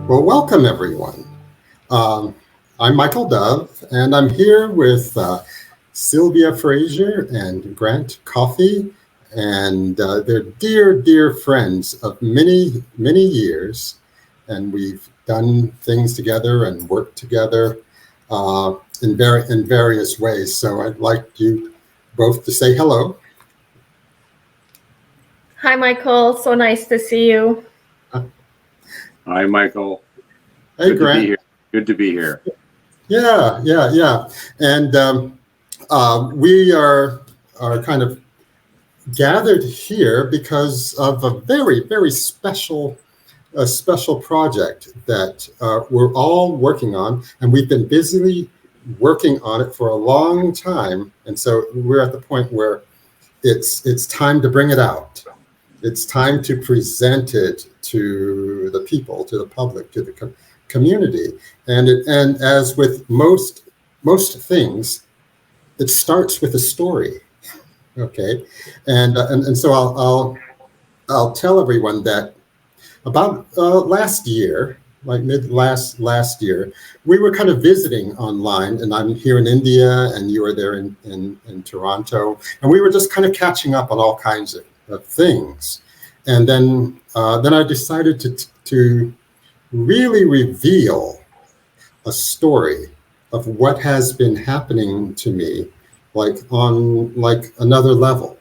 Well, welcome everyone. Um, I'm Michael Dove, and I'm here with Sylvia Frazier and Grant Coffey, and they're dear, dear friends of many, many years. And we've done things together and worked together in various ways. So I'd like you both to say hello. Hi, Michael. So nice to see you. Hi, Michael. Hey, Good to be Grant. here. Good to be here. Yeah. And we are kind of gathered here because of a very, very special project that we're all working on, and we've been busily working on it for a long time. And so we're at the point where it's time to bring it out. It's time to present it to the people, to the public, to the community. And as with most things, it starts with a story. Okay, and so I'll tell everyone that about last year, like mid last year, we were kind of visiting online, and I'm here in India, and you were there in Toronto, and we were just kind of catching up on all kinds of things, and then I decided to really reveal a story of what has been happening to me, like on like another level,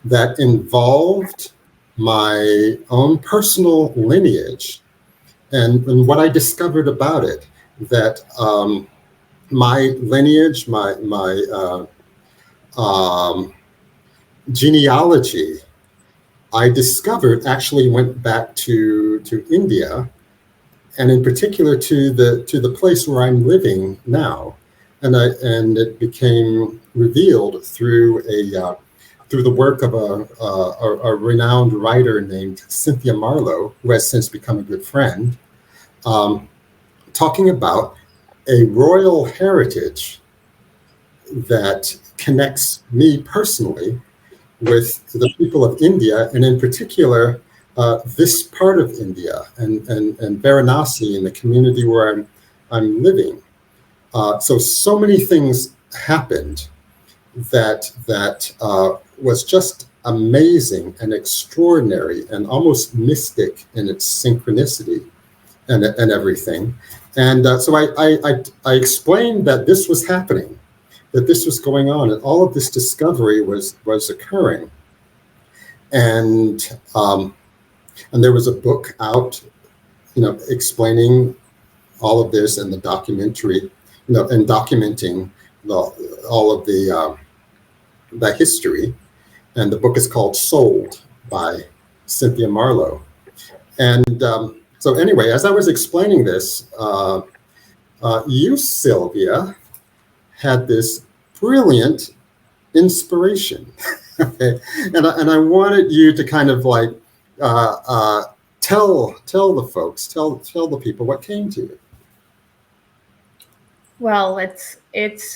that involved my own personal lineage and what I discovered about it. That my lineage, my genealogy, I discovered actually went back to India, and in particular to the place where I'm living now, and it became revealed through the work of a renowned writer named Cynthia Marlowe, who has since become a good friend, um, talking about a royal heritage that connects me personally with the people of India, and in particular, this part of India and Varanasi, in the community where I'm living. So many things happened that was just amazing and extraordinary and almost mystic in its synchronicity and everything. And so I explained that this was happening, that this was going on, and all of this discovery was occurring. And and there was a book out, explaining all of this, and the documentary, and documenting the, all of the history. And the book is called Sold by Cynthia Marlowe. And so anyway, as I was explaining this, you, Sylvia, had this brilliant inspiration. Okay, and I wanted you to kind of like tell the folks, tell the people what came to you. Well, it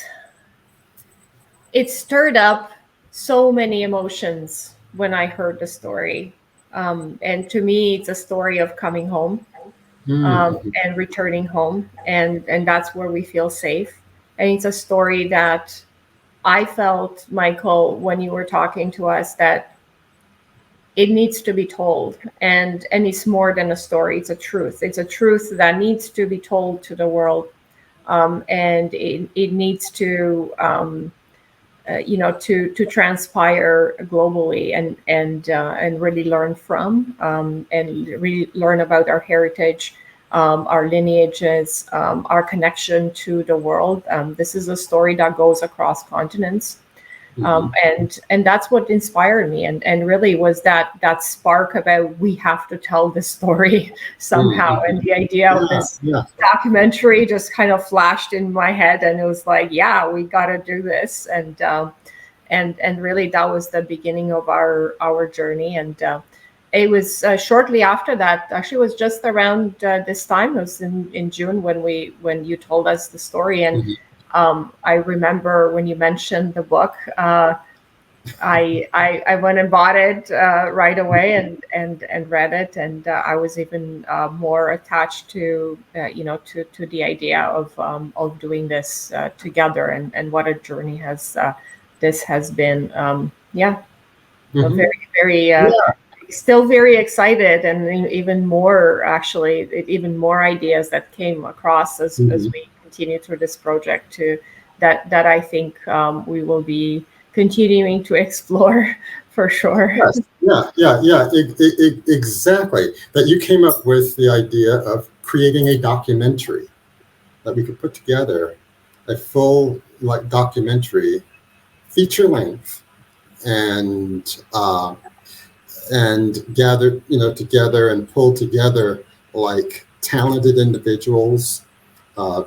stirred up so many emotions when I heard the story. And to me, it's a story of coming home, Mm-hmm. and returning home, and that's where we feel safe. And it's a story that I felt, Michael, when you were talking to us, that it needs to be told, and it's more than a story. It's a truth. It's a truth that needs to be told to the world, and it needs to to transpire globally, and really learn from, and really learn about our heritage, our lineages, our connection to the world. This is a story that goes across continents, Mm-hmm. and that's what inspired me, and really was that spark about, we have to tell this story somehow. Mm-hmm. And the idea of Yeah, this yeah. documentary just kind of flashed in my head, and it was like, yeah, we got to do this. And really, that was the beginning of our journey. And it was shortly after that, actually. It was just around this time. It was in June when you told us the story. And Mm-hmm. I remember when you mentioned the book, I went and bought it right away and read it, and I was even more attached to to the idea of doing this together, and what a journey has this has been. Yeah, so Hmm. very Yeah. still very excited, and even more actually, even more ideas that came across as Hmm. we continue through this project to that I think we will be continuing to explore for sure. Yes. Yeah. Yeah. Yeah. Exactly. That you came up with the idea of creating a documentary that we could put together, a full like documentary, feature length, and gather together and pull together like talented individuals,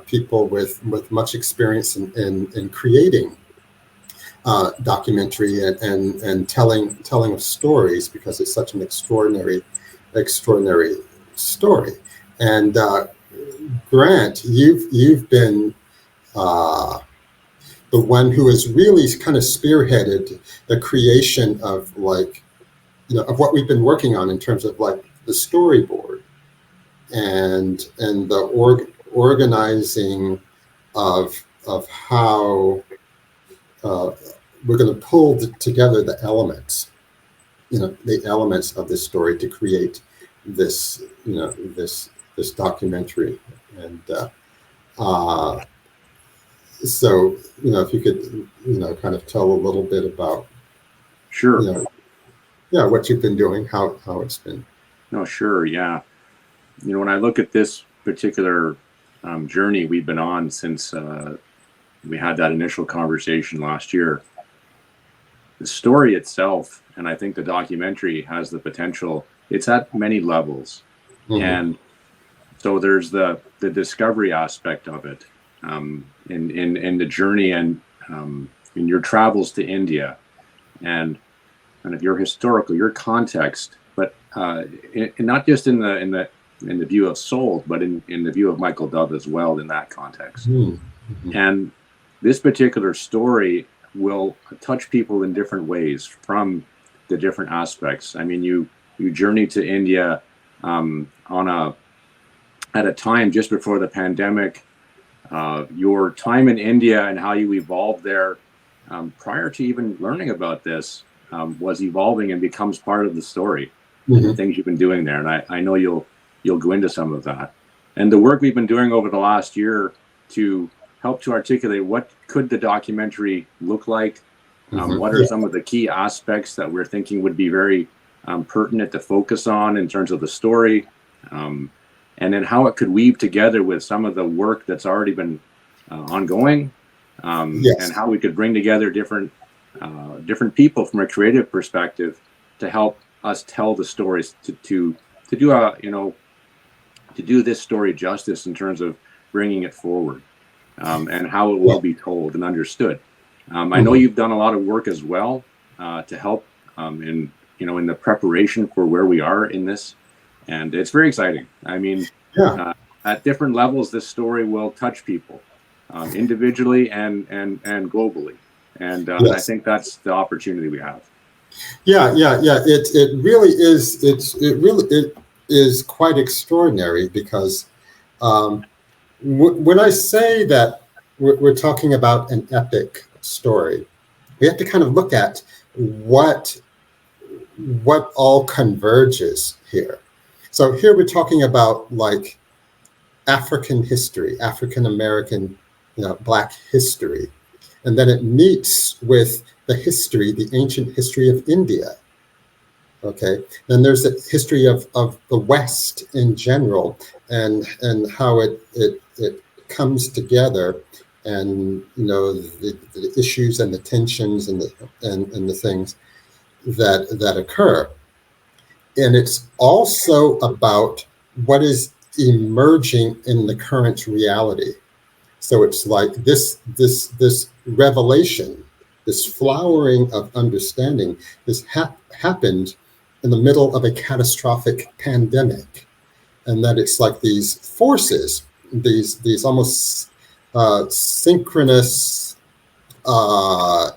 people with much experience in creating documentary and telling of stories, because it's such an extraordinary story. And Grant, you've been uh, the one who has really kind of spearheaded the creation of like of what we've been working on in terms of like the storyboard and the organizing of how uh, we're going to pull together the elements, the elements of this story to create this, this documentary. And uh, so, if you could, kind of tell a little bit about, Sure. you know, yeah, what you've been doing, how it's been. No, sure. Yeah. When I look at this particular journey we've been on since we had that initial conversation last year, the story itself, and I think the documentary has the potential, it's at many levels. Hmm. And so there's the discovery aspect of it, in the journey, and in your travels to India, and kind of your historical, your context, but not just in the view of Soul, but in the view of Michael Dove as well in that context. Hmm. And this particular story will touch people in different ways from the different aspects. I mean, you journey to India on at a time just before the pandemic. Your time in India and how you evolved there prior to even learning about this was evolving and becomes part of the story and the Hmm. things you've been doing there. And I know you'll go into some of that. And the work we've been doing over the last year to help to articulate what could the documentary look like, Hmm. what are Yeah. some of the key aspects that we're thinking would be very pertinent to focus on in terms of the story, um, and then how it could weave together with some of the work that's already been ongoing, and Yes. how we could bring together different people from a creative perspective to help us tell the stories to do to do this story justice in terms of bringing it forward, and how it Yeah. will be told and understood. I know Hmm. you've done a lot of work as well to help in in the preparation for where we are in this, and it's very exciting. I mean, Yeah. uh, at different levels, this story will touch people individually and globally, and I Yes. think that's the opportunity we have. Yeah. Yeah. Yeah. It really is. It is quite extraordinary because um, when I say that we're talking about an epic story, we have to kind of look at what what all converges here. So here we're talking about like African history, African American, Black history, and then it meets with the history, the ancient history of India. Okay, then there's the history of the West in general, and how it comes together, and the issues and the tensions and the things that occur. And it's also about what is emerging in the current reality. So it's like this revelation, this flowering of understanding, happened in the middle of a catastrophic pandemic, and that it's like these forces, these almost synchronous,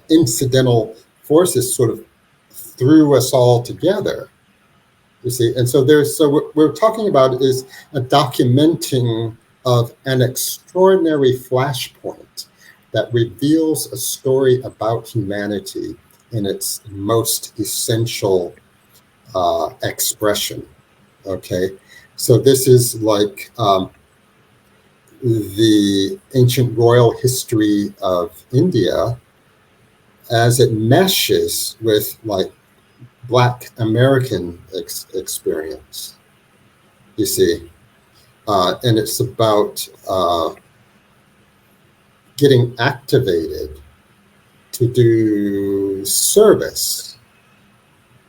incidental forces sort of threw us all together. You see, and so what we're talking about is a documenting of an extraordinary flashpoint that reveals a story about humanity in its most essential expression. Okay, so this is like the ancient royal history of India as it meshes with like Black American experience, you see. And it's about getting activated to do service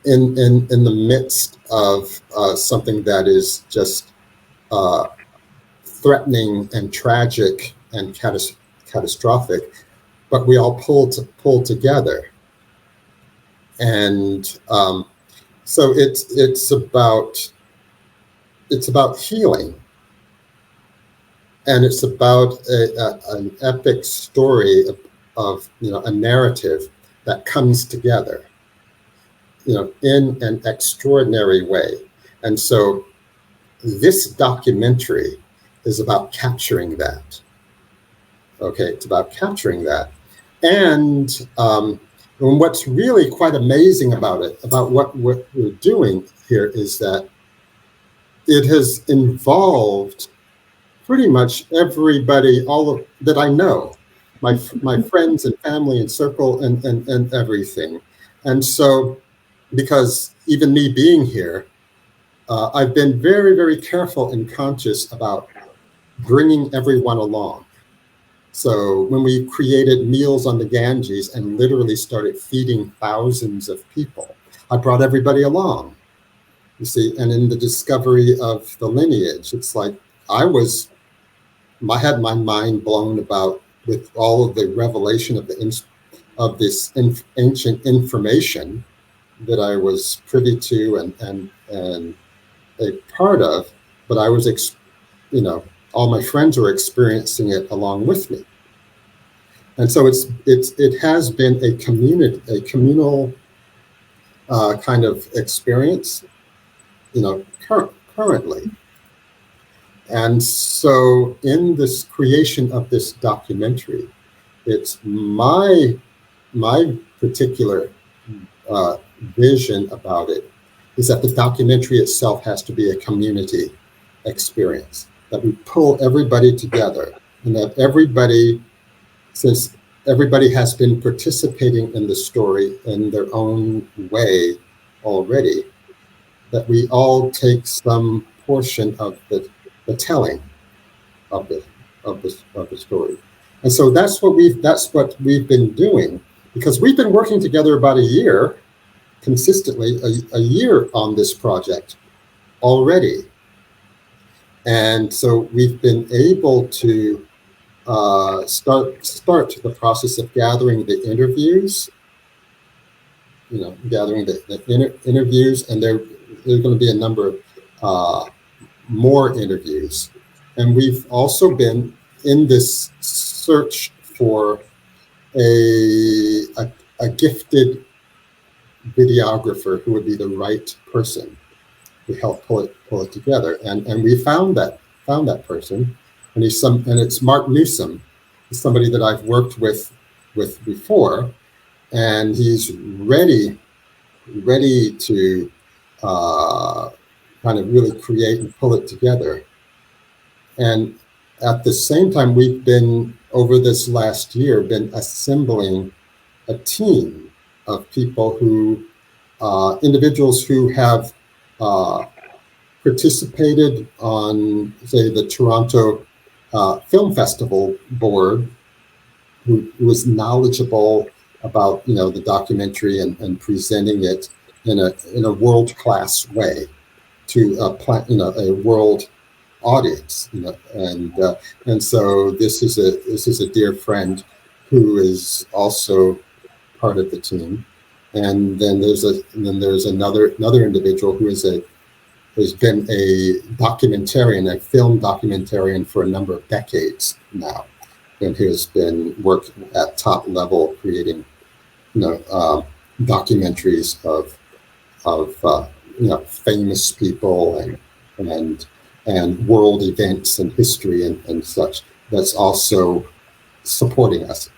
in the midst of something that is just threatening and tragic and catastrophic, but we all pull together. And so it's about healing, and it's about an epic story of a narrative that comes together, in an extraordinary way. And so this documentary is about capturing that. Okay, it's about capturing that. And what's really quite amazing about it, about what we're doing here, is that it has involved pretty much everybody, that I know, my friends and family and circle and everything. And so, because even me being here, I've been very, very careful and conscious about bringing everyone along. So when we created Meals on the Ganges and literally started feeding thousands of people, I brought everybody along, you see. And in the discovery of the lineage, it's like I had my mind blown about with all of the revelation of this ancient information that I was privy to and a part of, but I was, all my friends were experiencing it along with me. And so it has been a communal kind of experience, currently. And so in this creation of this documentary, it's my particular vision about it is that the documentary itself has to be a community experience, that we pull everybody together, and that everybody, since everybody has been participating in the story in their own way already, that we all take some portion of the telling of the story. And so that's what we've been doing, because we've been working together about a year, consistently a year on this project already. And so we've been able to start the process of gathering the interviews, gathering the interviews, and there's going to be a number of more interviews. And we've also been in this search for a gifted videographer who would be the right person to help pull it together. And we found that person, and it's Mark Newsom. He's somebody that I've worked with before, and he's ready to kind of really create and pull it together. And at the same time, we've been, over this last year, been assembling a team of people individuals who have participated on, say, the Toronto Film Festival board, who was knowledgeable about, the documentary and presenting it in a world-class way to a world audience, and so this is a dear friend who is also part of the team. And then there's another individual who has been a documentarian, a film documentarian for a number of decades now, and who has been working at top level creating documentaries of famous people and and world events and history and such. That's also supporting us,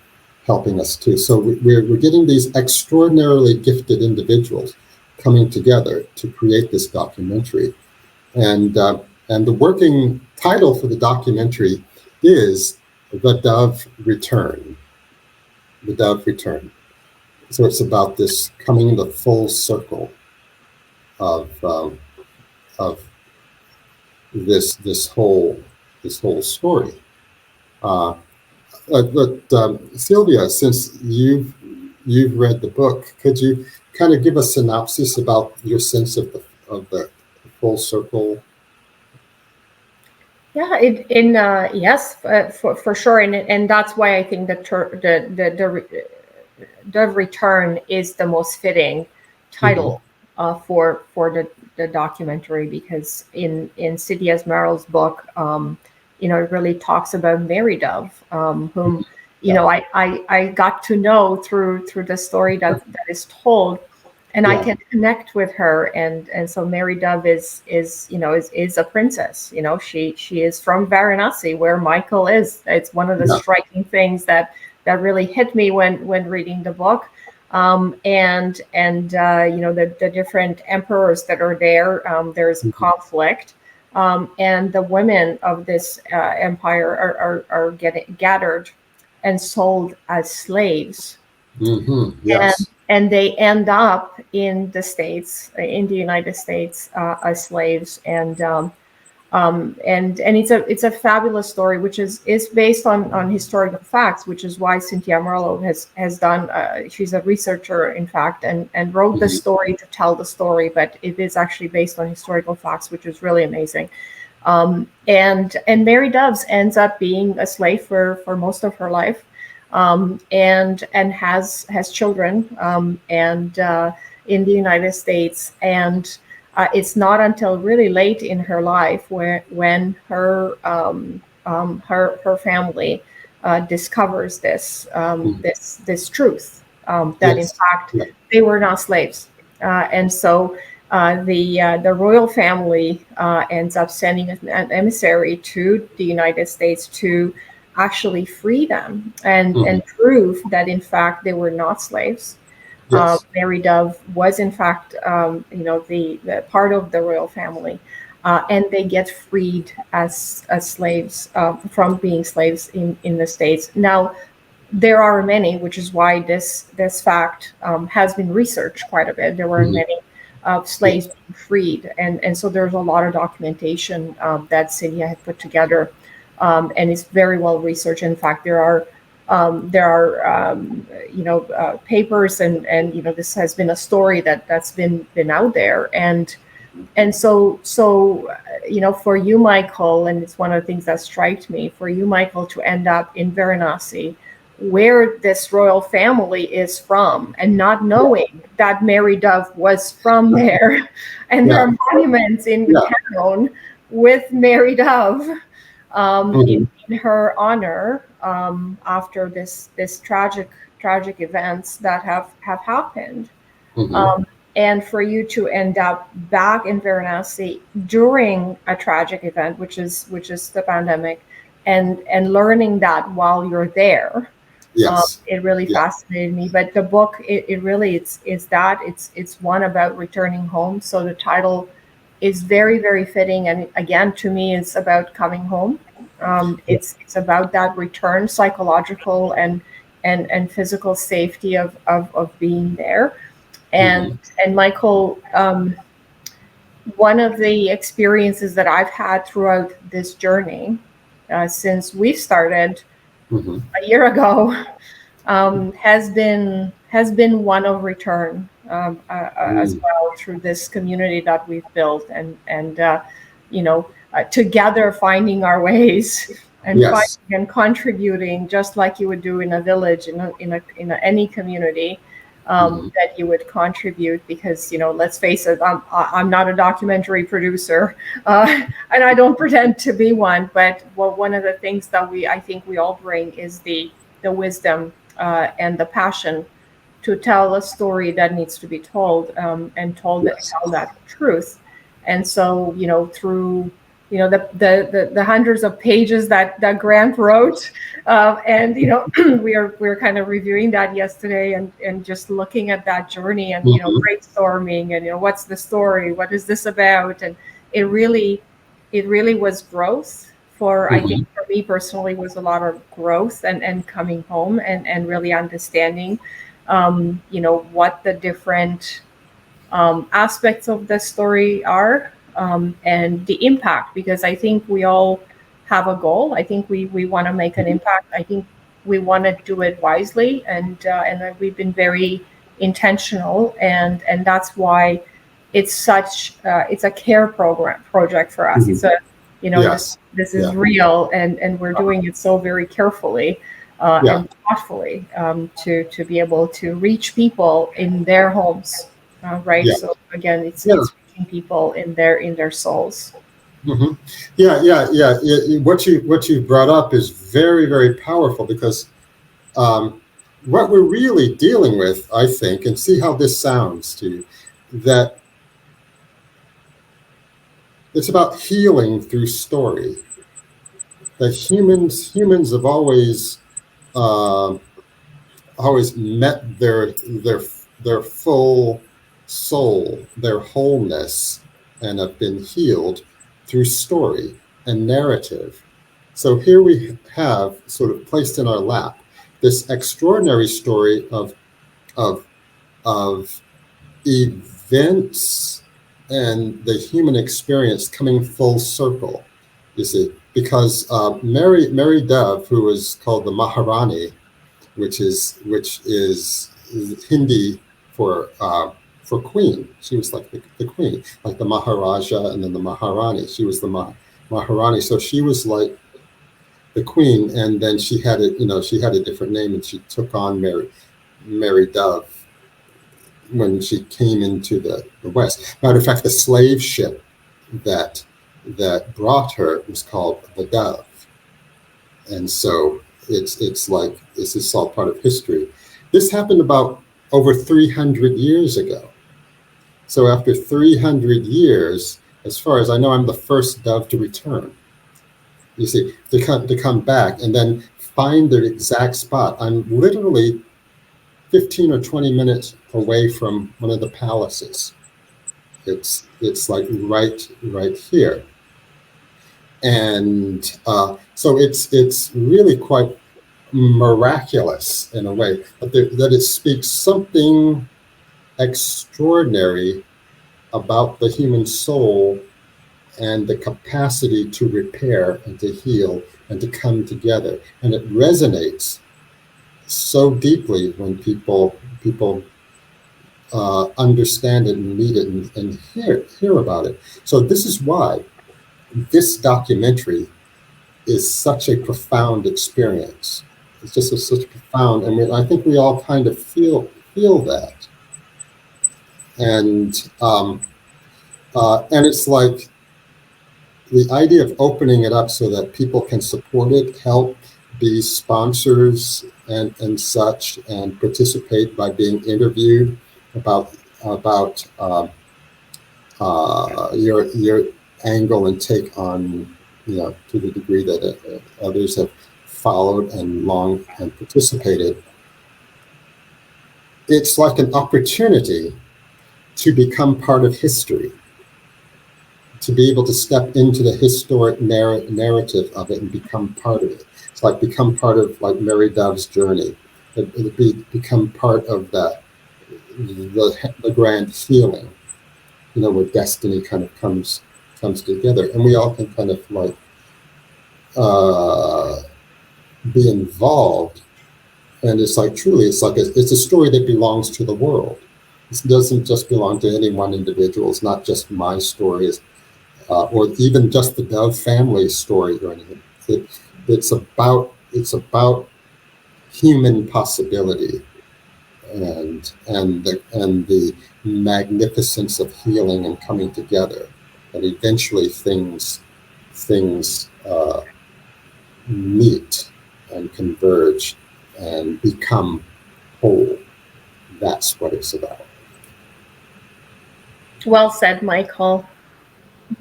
helping us too. So we're getting these extraordinarily gifted individuals coming together to create this documentary. And the working title for the documentary is The Dove Return. The Dove Return. So it's about this coming into full circle of this whole story. Uh, but Sylvia, since you've read the book, could you kind of give a synopsis about your sense of the full circle? Yeah, yes, for sure, and that's why I think the return is the most fitting title for the documentary, because in City Esmeralda's book, it really talks about Mary Dove, whom I got to know through the story that is told, and I can connect with her, and so Mary Dove is a princess. She is from Varanasi, where Michael is. It's one of the striking things that really hit me when reading the book. The different emperors that are there. There's conflict, and the women of this empire are getting gathered and sold as slaves. Yes. And they end up in the United States, as slaves, and it's a fabulous story, which is based on historical facts, which is why Cynthia Marlowe has done. She's a researcher, in fact, and wrote the story to tell the story, but it is actually based on historical facts, which is really amazing. And Mary Doves ends up being a slave for most of her life. And has children, in the United States, and it's not until really late in her life when her family discovers this truth, that in fact they were not slaves, and so the royal family ends up sending an emissary to the United States to actually free them and prove that in fact they were not slaves. Mary Dove was in fact the part of the royal family, and they get freed as slaves from being slaves in the States. Now there are many, which is why this fact has been researched quite a bit. There were many slaves being freed, and so there's a lot of documentation that Cynthia had put together. And it's very well researched. In fact, there are papers, and this has been a story that's been out there, and so for you, Michael, and it's one of the things that strikes me, for you, Michael, to end up in Varanasi, where this royal family is from, and not knowing that Mary Dove was from there, and there are monuments in the town with Mary Dove. In her honor, after this tragic events that have happened, and for you to end up back in Varanasi during a tragic event, which is the pandemic, and learning that while you're there, it really fascinated me. But the book, it really it's one about returning home. So the title is very, very fitting, and again, to me, it's about coming home. It's about that return, psychological and physical safety of being there. And Michael, one of the experiences that I've had throughout this journey, since we started a year ago, has been one of return, as well, through this community that we've built, and together finding our ways and finding and contributing, just like you would do in a village, in any community, that you would contribute, because let's face it, I'm not a documentary producer, and I don't pretend to be one, but one of the things that I think we all bring is the wisdom and the passion to tell a story that needs to be told, and tell that truth. And so, through the hundreds of pages that Grant wrote, and we're kind of reviewing that yesterday, and just looking at that journey, and brainstorming, and what's the story, what is this about, and it really was growth. I think for me personally was a lot of growth, and coming home, and really understanding what the different aspects of the story are, and the impact, because I think we all have a goal. I think we want to make an impact. I think we want to do it wisely, and we've been very intentional, and that's why it's such it's a care project for us. It's a this is real, and we're doing it so very carefully and thoughtfully, to be able to reach people in their homes, right? Yeah. So again, it's reaching people in their souls. Mm-hmm. What you brought up is very, very powerful, because what we're really dealing with, I think, and see how this sounds to you, that it's about healing through story. That humans have always met their full soul, their wholeness, and have been healed through story and narrative. So here we have, sort of placed in our lap, this extraordinary story of events and the human experience coming full circle. You see, because Mary Dove, who was called the Maharani, which is Hindi for queen. She was like the queen, like the Maharaja and then the Maharani. She was the Maharani. So she was like the queen, and then she had a different name, and she took on Mary Dove when she came into the West. Matter of fact, the slave ship that brought her was called the Dove. And so it's like, this is all part of history. This happened about over 300 years ago. So after 300 years, as far as I know, I'm the first dove to return. You see, to come back and then find their exact spot. I'm literally 15 or 20 minutes away from one of the palaces. It's like right here. And so it's really quite miraculous in a way, that it speaks something extraordinary about the human soul and the capacity to repair and to heal and to come together. And it resonates so deeply when people understand it and meet it and hear about it. So this is why this documentary is such a profound experience. It's just such profound. I mean, I think we all kind of feel that, and it's like the idea of opening it up so that people can support it, help, be sponsors and such, and participate by being interviewed about your angle and take on, to the degree that others have followed and long and participated. It's like an opportunity to become part of history, to be able to step into the historic narrative of it and become part of it. It's like become part of like Mary Dove's journey. Become part of the grand healing, where destiny kind of comes together, and we all can kind of like be involved. And it's like, truly, it's a story that belongs to the world. It doesn't just belong to any one individual. It's not just my story, or even just the Dove family story or anything. It's about human possibility and the magnificence of healing and coming together, and eventually things meet and converge and become whole. that's what it's about. Well said, Michael.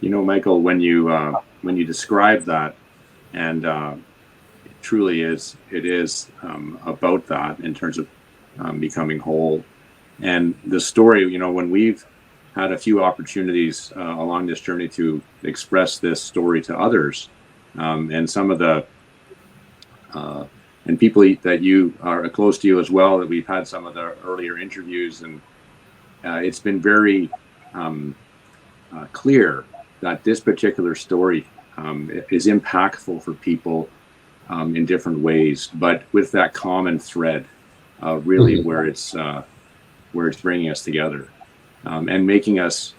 You know, Michael, when you describe that, and it truly is, it is about that in terms of becoming whole. And the story, you know, when we've had a few opportunities along this journey to express this story to others, and some of the and people that you are close to you as well, that we've had some of the earlier interviews, and it's been very clear that this particular story is impactful for people in different ways, but with that common thread, really where it's bringing us together, and making us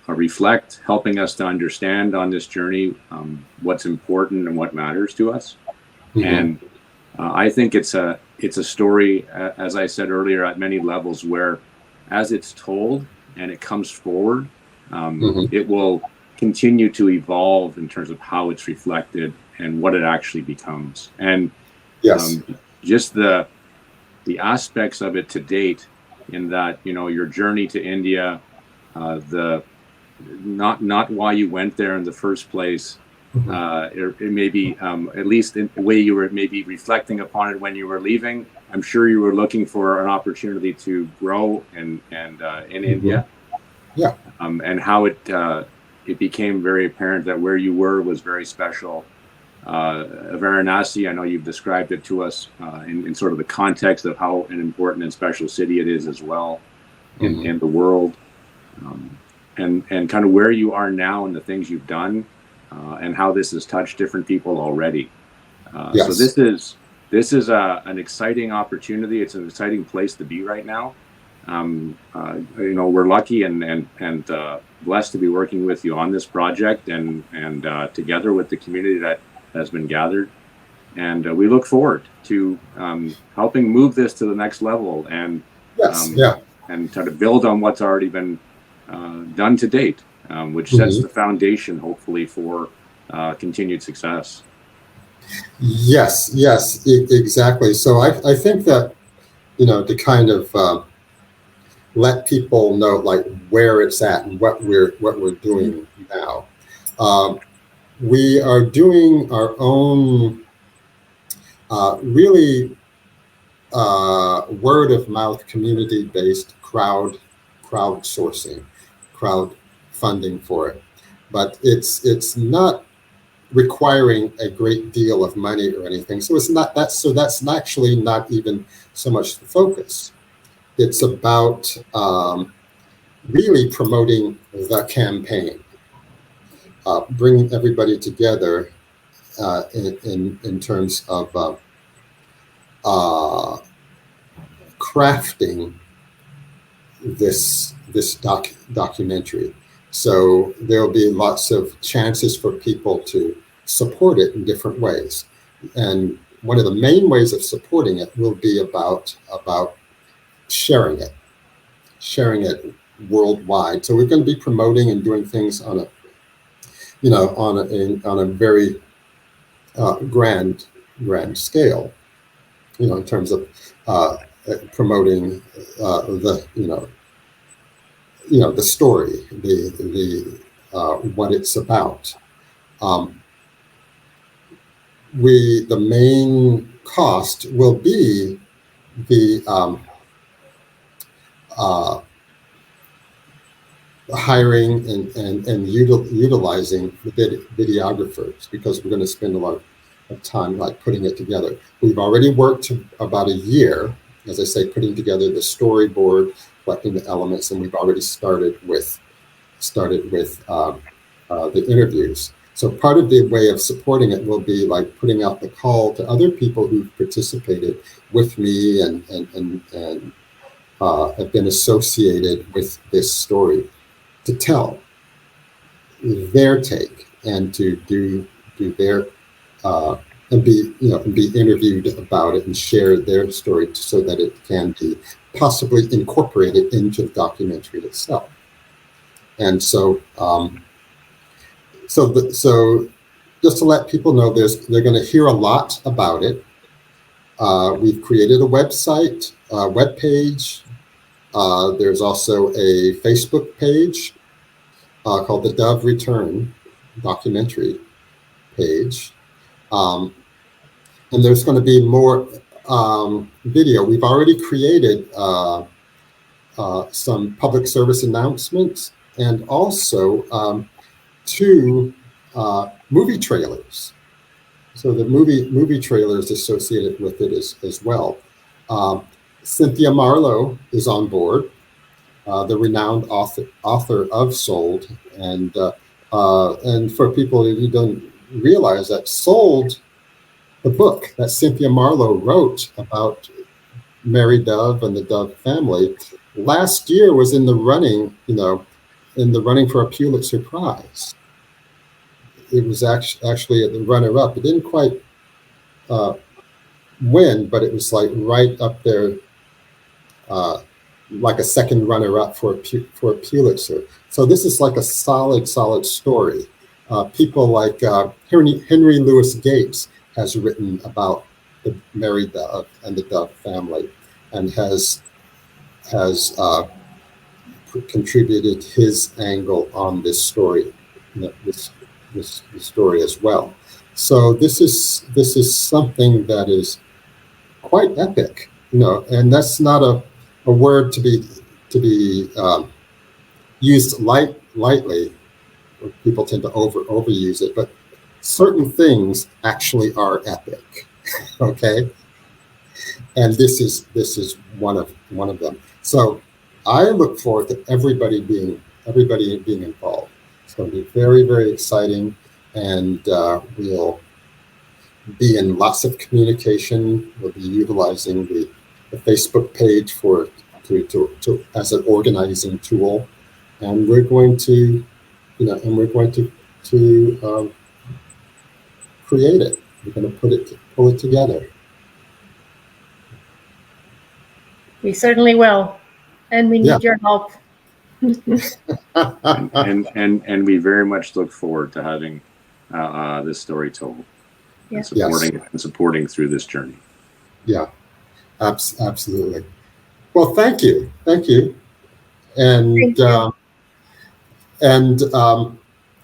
reflect, helping us to understand on this journey what's important and what matters to us. And I think it's a story, as I said earlier, at many levels, where as it's told and it comes forward, it will continue to evolve in terms of how it's reflected and what it actually becomes. And just the aspects of it to date, in that, you know, your journey to India, the not why you went there in the first place. It may be at least in the way you were maybe reflecting upon it when you were leaving. I'm sure you were looking for an opportunity to grow in India. Yeah. And how it became very apparent that where you were was very special. Varanasi, I know you've described it to us in sort of the context of how an important and special city it is as well in the world, and kind of where you are now and the things you've done, and how this has touched different people already. So this is an exciting opportunity. It's an exciting place to be right now. You know, we're lucky and blessed to be working with you on this project, and together with the community that has been gathered, and we look forward to helping move this to the next level, and and try to build on what's already been done to date, which sets the foundation, hopefully, for continued success. Yes, exactly. So I think that, you know, to kind of let people know like where it's at and what we're doing now. We are doing our own really word of mouth, community based crowdsourcing, crowd funding for it, but it's not requiring a great deal of money or anything. So it's not that. So that's actually not even so much the focus. It's about really promoting the campaign, bringing everybody together in terms of crafting this documentary. So there'll be lots of chances for people to support it in different ways, and one of the main ways of supporting it will be about sharing it worldwide. So we're going to be promoting and doing things on a very grand scale, you know, in terms of promoting the story, the what it's about. The main cost will be the hiring and utilizing the videographers, because we're going to spend a lot of time like putting it together. We've already worked about a year, as I say, putting together the storyboard, collecting the elements, and we've already started with the interviews. So part of the way of supporting it will be like putting out the call to other people who've participated with me and have been associated with this story, to tell their take and to do their and be interviewed about it and share their story so that it can be possibly incorporated into the documentary itself. And so so just to let people know, they're going to hear a lot about it. We've created a website, webpage, There's also a Facebook page called the Dove Return documentary page. And there's going to be more video. We've already created some public service announcements and also 2 movie trailers. So the movie trailers associated with it as well. Cynthia Marlowe is on board, the renowned author of Sold, and for people who don't realize that Sold, the book that Cynthia Marlowe wrote about Mary Dove and the Dove family, last year was in the running, for a Pulitzer Prize. It was actually the runner-up. It didn't quite win, but it was like right up there, like a second runner-up for a Pulitzer. So this is like a solid story. People like Henry Louis Gates has written about the Mary Dove and the Dove family, and has contributed his angle on this story, this story as well. So this is something that is quite epic, and that's not a word to be used lightly. People tend to overuse it, but certain things actually are epic. Okay, and this is one of them. So I look forward to everybody being involved. It's going to be very, very exciting, and we'll be in lots of communication. We'll be utilizing the Facebook page to as an organizing tool, and we're going to create it. We're going to pull it together. We certainly will, and we need your help. and we very much look forward to having this story told, and supporting through this journey. Yeah, absolutely. Well, thank you, and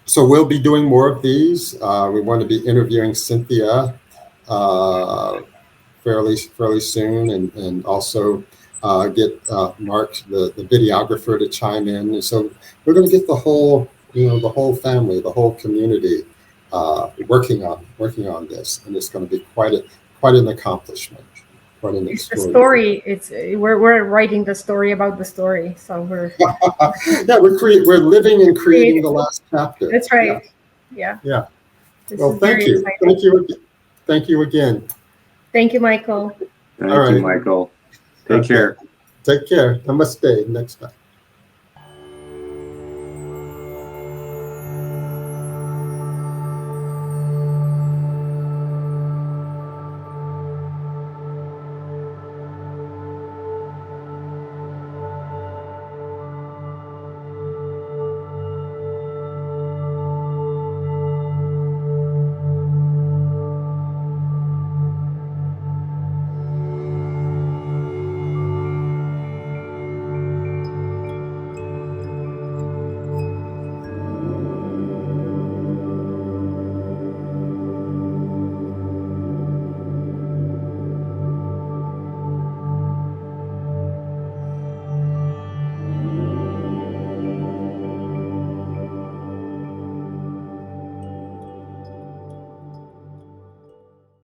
so we'll be doing more of these. We want to be interviewing Cynthia fairly soon, and also get Mark, the videographer, to chime in. And so we're going to get the whole family, the whole community working on this, and it's going to be quite an accomplishment. It's the story. We're writing the story about the story, so we're we're living and creating the last chapter. That's right. Yeah. Well, thank you. Thank you again. Thank you, Michael. Thank you, Michael. Take care. Take care. Namaste. Next time.